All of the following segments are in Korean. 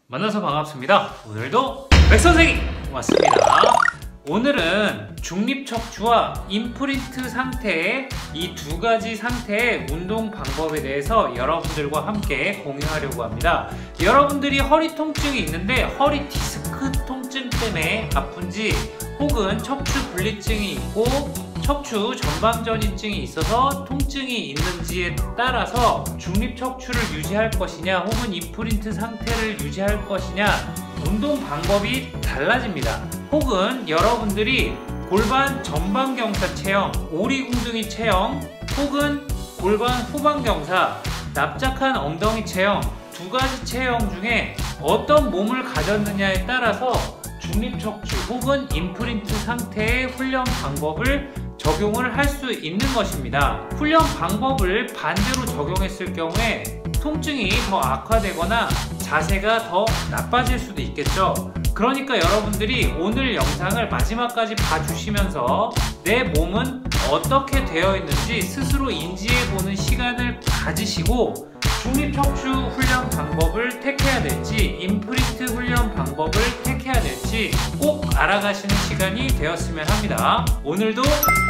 만나서 반갑습니다. 오늘도 맥선생이 왔습니다. 오늘은 중립척추와 임프린트 상태의 이 두 가지 상태의 운동 방법에 대해서 여러분들과 함께 공유하려고 합니다. 여러분들이 허리 통증이 있는데 허리 디스크 통증 때문에 아픈지 혹은 척추 분리증이 있고 척추 전방전이증이 있어서 통증이 있는지에 따라서 중립척추를 유지할 것이냐 혹은 임프린트 상태를 유지할 것이냐 운동 방법이 달라집니다. 혹은 여러분들이 골반 전방경사 체형, 오리궁둥이 체형 혹은 골반 후방경사, 납작한 엉덩이 체형 두 가지 체형 중에 어떤 몸을 가졌느냐에 따라서 중립척추 혹은 임프린트 상태의 훈련 방법을 적용을 할 수 있는 것입니다. 훈련 방법을 반대로 적용했을 경우에 통증이 더 악화되거나 자세가 더 나빠질 수도 있겠죠. 그러니까 여러분들이 오늘 영상을 마지막까지 봐주시면서 내 몸은 어떻게 되어 있는지 스스로 인지해보는 시간을 가지시고 중립척추 훈련 방법을 택해야 될지 임프린트 훈련 방법을 택해야 될지 꼭 알아가시는 시간이 되었으면 합니다. 오늘도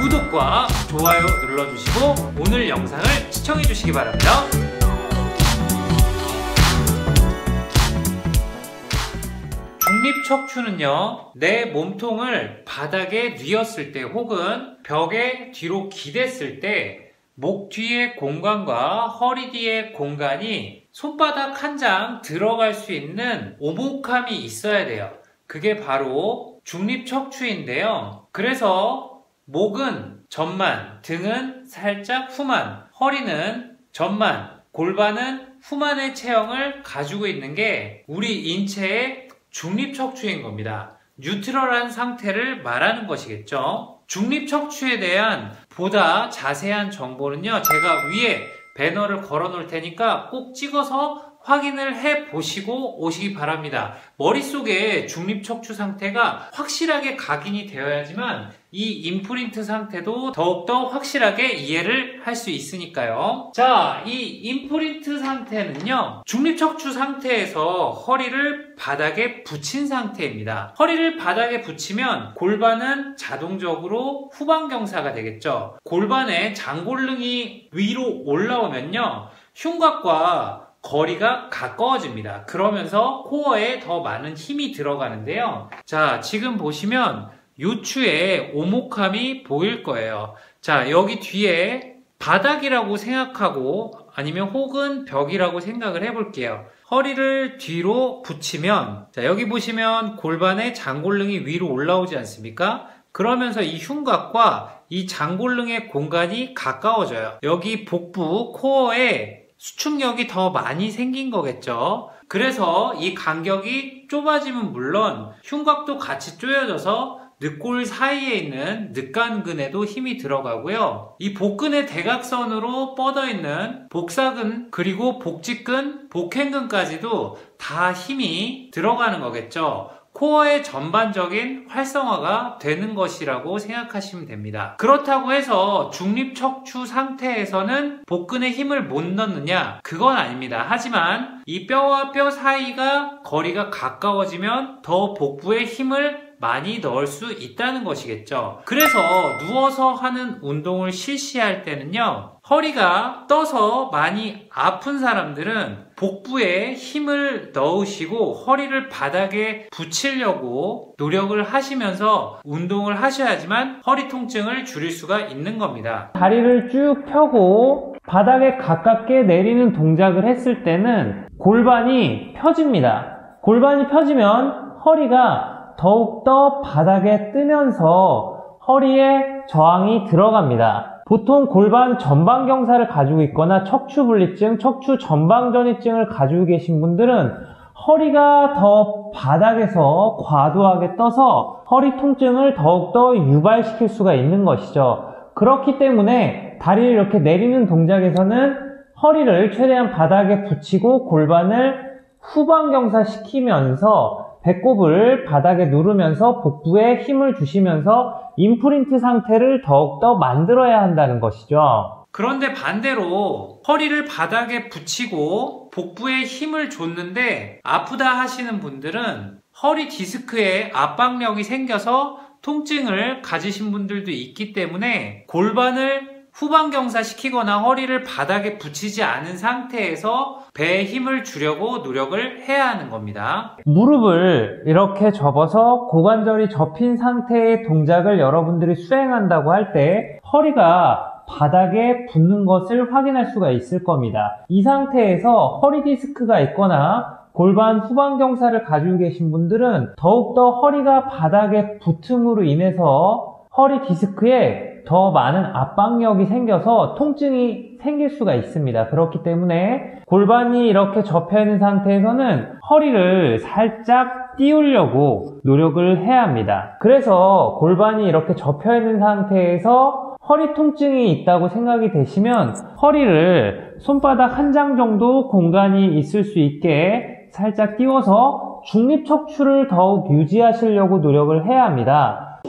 구독과 좋아요 눌러주시고 오늘 영상을 시청해 주시기 바랍니다. 중립척추는요, 내 몸통을 바닥에 뉘었을 때 혹은 벽에 뒤로 기댔을 때 목 뒤의 공간과 허리 뒤의 공간이 손바닥 한 장 들어갈 수 있는 오목함이 있어야 돼요. 그게 바로 중립척추인데요. 그래서 목은 전만, 등은 살짝 후만, 허리는 전만, 골반은 후만의 체형을 가지고 있는 게 우리 인체의 중립척추인 겁니다. 뉴트럴한 상태를 말하는 것이겠죠. 중립척추에 대한 보다 자세한 정보는요, 제가 위에 배너를 걸어 놓을 테니까 꼭 찍어서 확인을 해 보시고 오시기 바랍니다. 머릿속에 중립척추 상태가 확실하게 각인이 되어야지만 이 임프린트 상태도 더욱더 확실하게 이해를 할 수 있으니까요. 자, 이 임프린트 상태는요, 중립척추 상태에서 허리를 바닥에 붙인 상태입니다. 허리를 바닥에 붙이면 골반은 자동적으로 후방경사가 되겠죠. 골반의 장골릉이 위로 올라오면요, 흉곽과 거리가 가까워집니다. 그러면서 코어에 더 많은 힘이 들어가는데요. 자, 지금 보시면 요추에 오목함이 보일 거예요. 자, 여기 뒤에 바닥이라고 생각하고 아니면 혹은 벽이라고 생각을 해볼게요. 허리를 뒤로 붙이면, 자, 여기 보시면 골반의 장골릉이 위로 올라오지 않습니까? 그러면서 이 흉곽과 이 장골릉의 공간이 가까워져요. 여기 복부, 코어에 수축력이 더 많이 생긴 거겠죠. 그래서 이 간격이 좁아지면 물론 흉곽도 같이 조여져서 늑골 사이에 있는 늑간근에도 힘이 들어가고요. 이 복근의 대각선으로 뻗어 있는 복사근 그리고 복직근, 복행근까지도 다 힘이 들어가는 거겠죠. 코어의 전반적인 활성화가 되는 것이라고 생각하시면 됩니다. 그렇다고 해서 중립척추 상태에서는 복근에 힘을 못 넣느냐? 그건 아닙니다. 하지만 이 뼈와 뼈 사이가 거리가 가까워지면 더 복부에 힘을 많이 넣을 수 있다는 것이겠죠. 그래서 누워서 하는 운동을 실시할 때는요, 허리가 떠서 많이 아픈 사람들은 복부에 힘을 넣으시고 허리를 바닥에 붙이려고 노력을 하시면서 운동을 하셔야지만 허리 통증을 줄일 수가 있는 겁니다. 다리를 쭉 펴고 바닥에 가깝게 내리는 동작을 했을 때는 골반이 펴집니다. 골반이 펴지면 허리가 더욱더 바닥에 뜨면서 허리에 저항이 들어갑니다. 보통 골반 전방경사를 가지고 있거나 척추분리증, 척추 전방전이증을 가지고 계신 분들은 허리가 더 바닥에서 과도하게 떠서 허리 통증을 더욱더 유발시킬 수가 있는 것이죠. 그렇기 때문에 다리를 이렇게 내리는 동작에서는 허리를 최대한 바닥에 붙이고 골반을 후방경사 시키면서 배꼽을 바닥에 누르면서 복부에 힘을 주시면서 임프린트 상태를 더욱더 만들어야 한다는 것이죠. 그런데 반대로 허리를 바닥에 붙이고 복부에 힘을 줬는데 아프다 하시는 분들은 허리 디스크에 압박력이 생겨서 통증을 가지신 분들도 있기 때문에 골반을 후방경사 시키거나 허리를 바닥에 붙이지 않은 상태에서 배에 힘을 주려고 노력을 해야 하는 겁니다. 무릎을 이렇게 접어서 고관절이 접힌 상태의 동작을 여러분들이 수행한다고 할 때 허리가 바닥에 붙는 것을 확인할 수가 있을 겁니다. 이 상태에서 허리 디스크가 있거나 골반 후방경사를 가지고 계신 분들은 더욱더 허리가 바닥에 붙음으로 인해서 허리 디스크에 더 많은 압박력이 생겨서 통증이 생길 수가 있습니다. 그렇기 때문에 골반이 이렇게 접혀 있는 상태에서는 허리를 살짝 띄우려고 노력을 해야 합니다. 그래서 골반이 이렇게 접혀 있는 상태에서 허리 통증이 있다고 생각이 되시면 허리를 손바닥 한 장 정도 공간이 있을 수 있게 살짝 띄워서 중립척추를 더욱 유지하시려고 노력을 해야 합니다.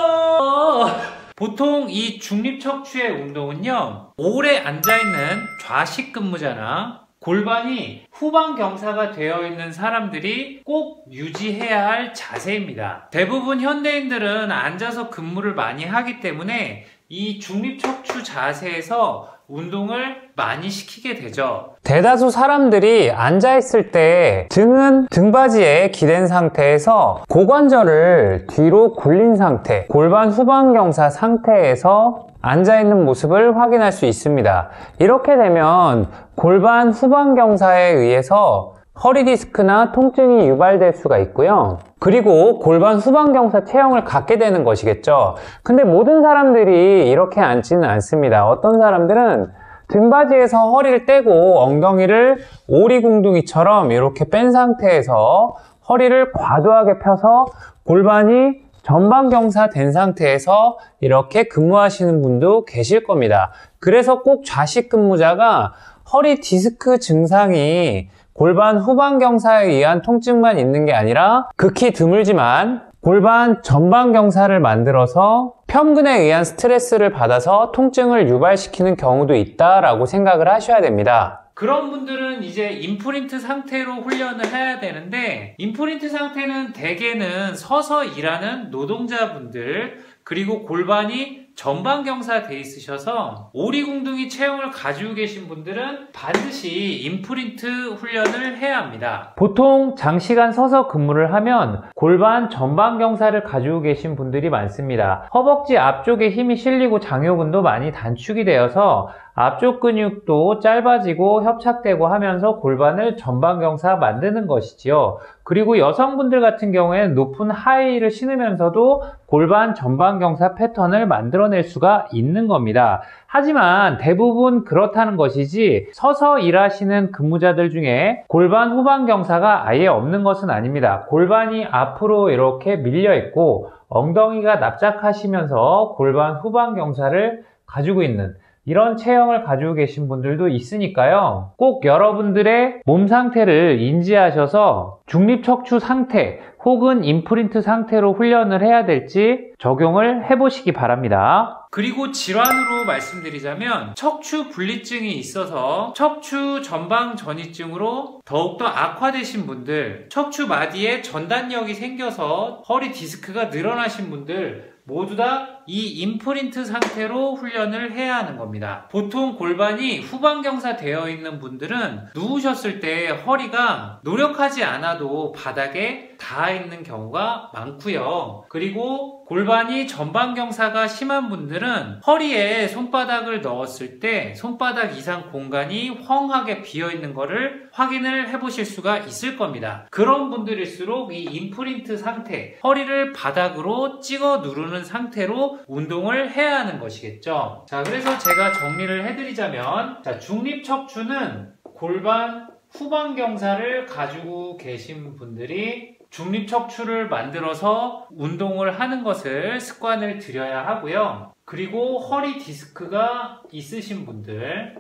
왔어! 보통 이 중립척추의 운동은요, 오래 앉아있는 좌식 근무자나 골반이 후방경사가 되어 있는 사람들이 꼭 유지해야 할 자세입니다. 대부분 현대인들은 앉아서 근무를 많이 하기 때문에 이 중립척추 자세에서 운동을 많이 시키게 되죠. 대다수 사람들이 앉아있을 때 등은 등받이에 기댄 상태에서 고관절을 뒤로 굴린 상태, 골반 후방경사 상태에서 앉아있는 모습을 확인할 수 있습니다. 이렇게 되면 골반 후방경사에 의해서 허리 디스크나 통증이 유발될 수가 있고요. 그리고 골반 후방경사 체형을 갖게 되는 것이겠죠. 근데 모든 사람들이 이렇게 앉지는 않습니다. 어떤 사람들은 등받이에서 허리를 떼고 엉덩이를 오리궁둥이처럼 이렇게 뺀 상태에서 허리를 과도하게 펴서 골반이 전방경사 된 상태에서 이렇게 근무하시는 분도 계실 겁니다. 그래서 꼭 좌식 근무자가 허리 디스크 증상이 골반 후방경사에 의한 통증만 있는 게 아니라 극히 드물지만 골반 전방경사를 만들어서 편근에 의한 스트레스를 받아서 통증을 유발시키는 경우도 있다라고 생각을 하셔야 됩니다. 그런 분들은 이제 임프린트 상태로 훈련을 해야 되는데, 임프린트 상태는 대개는 서서 일하는 노동자분들, 그리고 골반이 전방경사 돼 있으셔서 오리궁둥이 체형을 가지고 계신 분들은 반드시 임프린트 훈련을 해야 합니다. 보통 장시간 서서 근무를 하면 골반 전방경사를 가지고 계신 분들이 많습니다. 허벅지 앞쪽에 힘이 실리고 장요근도 많이 단축이 되어서 앞쪽 근육도 짧아지고 협착되고 하면서 골반을 전방경사 만드는 것이지요. 그리고 여성분들 같은 경우에는 높은 하이힐을 신으면서도 골반 전방경사 패턴을 만들어낼 수가 있는 겁니다. 하지만 대부분 그렇다는 것이지 서서 일하시는 근무자들 중에 골반 후방경사가 아예 없는 것은 아닙니다. 골반이 앞으로 이렇게 밀려 있고 엉덩이가 납작하시면서 골반 후방경사를 가지고 있는 이런 체형을 가지고 계신 분들도 있으니까요. 꼭 여러분들의 몸 상태를 인지하셔서 중립척추 상태 혹은 임프린트 상태로 훈련을 해야 될지 적용을 해보시기 바랍니다. 그리고 질환으로 말씀드리자면 척추 분리증이 있어서 척추 전방 전이증으로 더욱더 악화되신 분들, 척추 마디에 전단력이 생겨서 허리 디스크가 늘어나신 분들 모두 다 이 임프린트 상태로 훈련을 해야 하는 겁니다. 보통 골반이 후방경사 되어 있는 분들은 누우셨을 때 허리가 노력하지 않아도 바닥에 닿아 있는 경우가 많고요. 그리고 골반이 전방경사가 심한 분들은 허리에 손바닥을 넣었을 때 손바닥 이상 공간이 헝하게 비어 있는 것을 확인을 해보실 수가 있을 겁니다. 그런 분들일수록 이 임프린트 상태, 허리를 바닥으로 찍어 누르는 상태로 운동을 해야 하는 것이겠죠. 자, 그래서 제가 정리를 해드리자면, 자, 중립척추는 골반 후방경사를 가지고 계신 분들이 중립척추를 만들어서 운동을 하는 것을 습관을 들여야 하고요. 그리고 허리 디스크가 있으신 분들,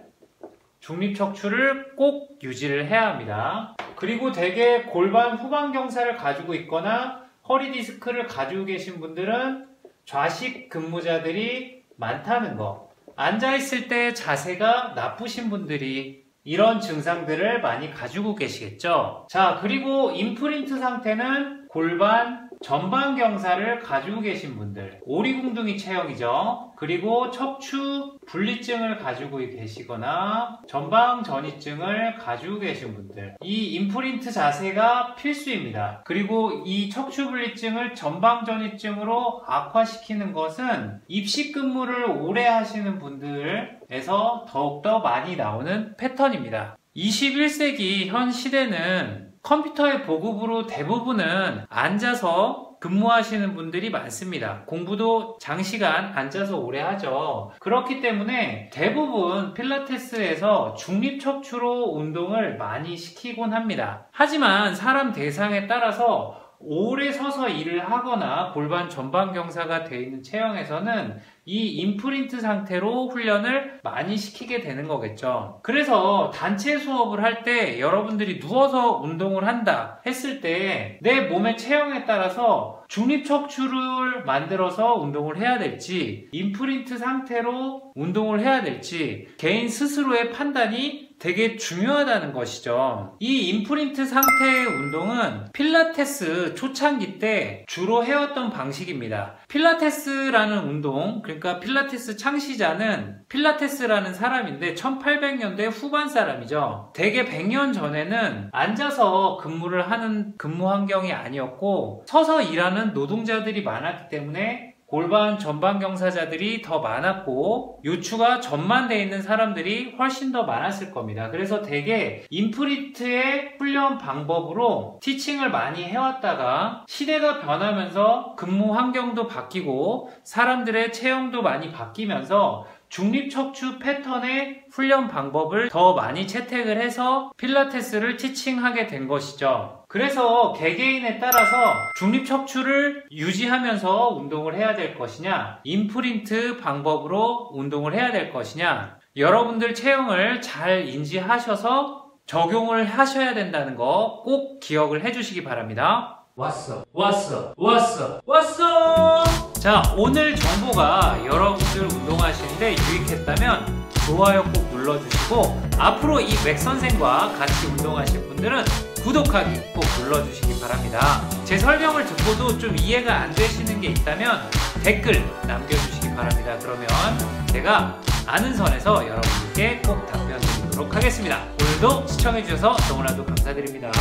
중립척추를 꼭 유지를 해야 합니다. 그리고 대개 골반 후방경사를 가지고 있거나 허리 디스크를 가지고 계신 분들은 좌식 근무자들이 많다는 거. 앉아있을 때 자세가 나쁘신 분들이 이런 증상들을 많이 가지고 계시겠죠. 자, 그리고 임프린트 상태는 골반 전방 경사를 가지고 계신 분들, 오리궁둥이 체형이죠. 그리고 척추 분리증을 가지고 계시거나 전방 전이증을 가지고 계신 분들, 이 임프린트 자세가 필수입니다. 그리고 이 척추 분리증을 전방 전이증으로 악화시키는 것은 입식 근무를 오래 하시는 분들에서 더욱더 많이 나오는 패턴입니다. 21세기 현 시대는 컴퓨터의 보급으로 대부분은 앉아서 근무하시는 분들이 많습니다. 공부도 장시간 앉아서 오래 하죠. 그렇기 때문에 대부분 필라테스에서 중립척추로 운동을 많이 시키곤 합니다. 하지만 사람 대상에 따라서 오래 서서 일을 하거나 골반 전방 경사가 되어 있는 체형에서는 이 임프린트 상태로 훈련을 많이 시키게 되는 거겠죠. 그래서 단체 수업을 할 때 여러분들이 누워서 운동을 한다 했을 때 내 몸의 체형에 따라서 중립척추를 만들어서 운동을 해야 될지 임프린트 상태로 운동을 해야 될지 개인 스스로의 판단이 되게 중요하다는 것이죠. 이 임프린트 상태의 운동은 필라테스 초창기 때 주로 해왔던 방식입니다. 필라테스라는 운동, 그러니까 필라테스 창시자는 필라테스라는 사람인데 1800년대 후반 사람이죠. 대개 100년 전에는 앉아서 근무를 하는 근무 환경이 아니었고 서서 일하는 노동자들이 많았기 때문에 골반 전방 경사자들이 더 많았고 요추가 전만되어 있는 사람들이 훨씬 더 많았을 겁니다. 그래서 대개 임프린트의 훈련 방법으로 티칭을 많이 해왔다가 시대가 변하면서 근무 환경도 바뀌고 사람들의 체형도 많이 바뀌면서 중립척추 패턴의 훈련 방법을 더 많이 채택을 해서 필라테스를 티칭하게 된 것이죠. 그래서 개개인에 따라서 중립척추를 유지하면서 운동을 해야 될 것이냐, 임프린트 방법으로 운동을 해야 될 것이냐, 여러분들 체형을 잘 인지하셔서 적용을 하셔야 된다는 거 꼭 기억을 해주시기 바랍니다. 왔어. 자, 오늘 정보가 여러분들 운동하시는데 유익했다면 좋아요 꼭 눌러주시고 앞으로 이 맥 선생과 같이 운동하실 분들은 구독하기 꼭 눌러주시기 바랍니다. 제 설명을 듣고도 좀 이해가 안 되시는 게 있다면 댓글 남겨주시기 바랍니다. 그러면 제가 아는 선에서 여러분들께 꼭 답변 드리도록 하겠습니다. 오늘도 시청해주셔서 너무나도 감사드립니다.